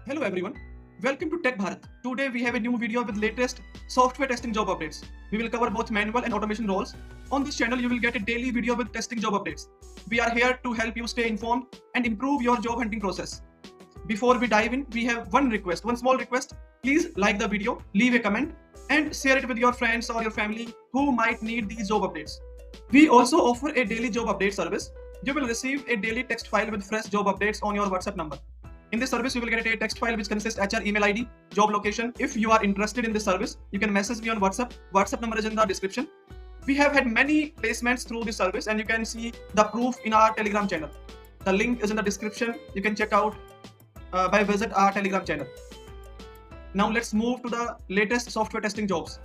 Hello everyone, welcome to Tech Bharat. Today we have a new video with latest software testing job updates. We will cover both manual and automation roles. On this channel you will get a daily video with testing job updates. We are here to help you stay informed and improve your job hunting process. Before we dive in, we have one small request. Please like the video, leave a comment and share it with your friends or your family who might need these job updates. We also offer a daily job update service. You will receive a daily text file with fresh job updates on your WhatsApp number. In this service, you will get a text file which consists HR email ID, job location. If you are interested in this service, you can message me on WhatsApp. WhatsApp number is in the description. We have had many placements through this service and you can see the proof in our Telegram channel. The link is in the description. You can check out by visit our Telegram channel. Now let's move to the latest software testing jobs.